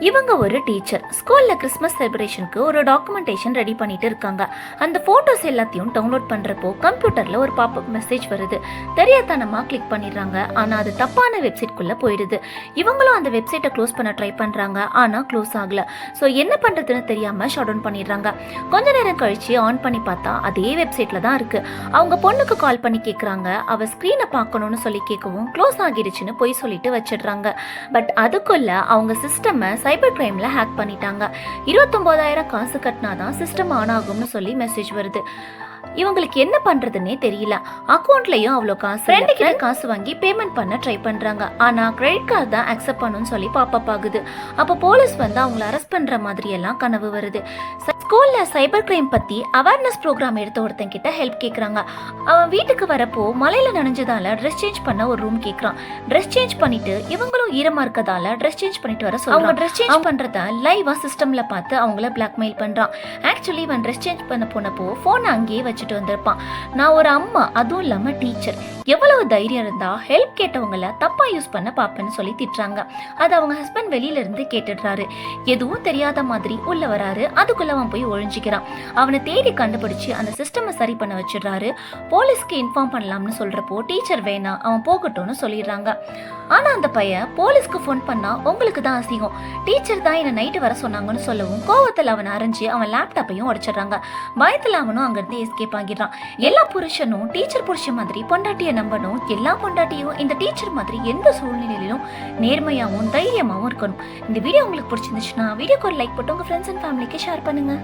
இவங்க ஒரு டீச்சர். ஸ்கூல்ல கிறிஸ்மஸ் செலிப்ரேஷனுக்கு ஒரு டாக்குமெண்டேஷன் ரெடி பண்ணிட்டு இருக்காங்க. அந்த போட்டோஸ் எல்லாத்தையும் டவுன்லோட் பண்றப்போ கம்ப்யூட்டர்ல ஒரு பாப்அப் மெசேஜ் வருது. தெரியாதனமா கிளிக் பண்ணிடுறாங்க. ஆனா அது தப்பான வெப்சைட்குள்ள போயிடுது. இவங்களும் அந்த வெப்சைட்டை க்ளோஸ் பண்ண ட்ரை பண்றாங்க. ஆனா க்ளோஸ் ஆகல. ஸோ என்ன பண்றதுன்னு தெரியாம ஷட் டவுன் பண்ணிடுறாங்க. கொஞ்ச நேரம் கழிச்சு ஆன் பண்ணி பார்த்தா அதே வெப்சைட்ல தான் இருக்கு. அவங்க பொண்ணுக்கு கால் பண்ணி கேட்குறாங்க. அவ ஸ்க்ரீனை பார்க்கணும்னு சொல்லி கேட்கவும் க்ளோஸ் ஆகிடுச்சுன்னு போய் சொல்லிட்டு வச்சிடுறாங்க. பட் அதுக்குள்ள அவங்க சிஸ்டமை சைபர் கிரைம்ல ஹேக் பண்ணிட்டாங்க. 29,000 காசு கட்டினாதான் சிஸ்டம் ஆன் ஆகும்னு சொல்லி மெசேஜ் வருது. இவங்களுக்கு என்ன பண்றதுன்னே தெரியல. அக்கௌண்ட்லயும் அவ்வளோ காசு, ஃப்ரெண்டு கிட்ட காசு வாங்கி பேமெண்ட் பண்ண ட்ரை பண்றாங்க. ஆனா கிரெடிட் கார்டு தான் அக்செப்ட் பண்ணணும்னு சொல்லி பாப்பப் ஆகுது. அப்போ போலீஸ் வந்து அவங்கள அரெஸ்ட் பண்ற மாதிரி எல்லாம் கனவு வருது. ஸ்கூல்ல சைபர் கிரைம் பத்தி அவேர்னஸ் ப்ரோக்ராம் எடுத்த ஒருத்தன் கிட்ட ஹெல்ப் கேட்கறாங்க. அவன் வீட்டுக்கு வரப்போ மலையில நனைஞ்சதால ட்ரெஸ் சேஞ்ச் பண்ண ஒரு ரூம் கேட்கறான். ட்ரெஸ் சேஞ்ச் பண்ணிட்டு இவங்களும் ஈரமா இருக்கதால ட்ரெஸ் சேஞ்ச் பண்ணிட்டு வர சொல்றாங்க. அவங்க ட்ரெஸ் சேஞ்ச் பண்றத லைவா சிஸ்டம்ல பார்த்து அவங்கள பிளாக்மெயில் பண்றான். ஆக்சுவலி இவன் ட்ரெஸ் சேஞ்ச் பண்ண போனப்போ போன் அங்கேயே வச்சுட்டு வந்திருப்பான். நான் ஒரு அம்மா, அதுவும் இல்லாம டீச்சர், எவ்வளவு தைரியம் இருந்தா ஹெல்ப் கேட்டவங்கள தப்பா யூஸ் பண்ண பாப்பேன்னு சொல்லி திட்டுறாங்க. அது அவங்க ஹஸ்பண்ட் வெளியில இருந்து கேட்டுடுறாரு. எதுவும் தெரியாத மாதிரி உள்ள வராரு. அதுக்குள்ள அவன் போய் ஒழிஞ்சிக்கிறான். அவனை தேடி கண்டுபிடிச்சு அந்த சிஸ்டமை சரி பண்ண வச்சிடுறாரு. போலீஸ்க்கு இன்ஃபார்ம் பண்ணலாம்னு சொல்றப்போ டீச்சர் வேணாம், அவன் போகட்டும்னு சொல்லிடுறாங்க. ஆனா அந்த பையன் போலீஸ்க்கு ஃபோன் பண்ணா உங்களுக்கு தான் அசிங்கம், டீச்சர் தான் என்ன நைட்டு வர சொன்னாங்கன்னு சொல்லவும் கோவத்தில் அவன் அரைஞ்சு அவன் லேப்டாப்பையும் உடைச்சிடுறாங்க. பயத்தில் அவனும் அங்கிருந்து எஸ்கேப் ஆகிடுறான். எல்லா புருஷனும் டீச்சர் புருஷன் மாதிரி பொண்டாட்டியை நம்பணும். எல்லா பொண்டாட்டியும் இந்த டீச்சர் மாதிரி எந்த சூழ்நிலையிலும் நேர்மையாகவும் தைரியமாகவும் இருக்கணும். இந்த வீடியோ உங்களுக்கு பிடிச்சிருந்துச்சுன்னா வீடியோக்கு ஒரு லைக் போட்டு உங்க ஃப்ரெண்ட்ஸ் அண்ட் ஃபேமிலிக்கு ஷேர் பண்ணுங்க.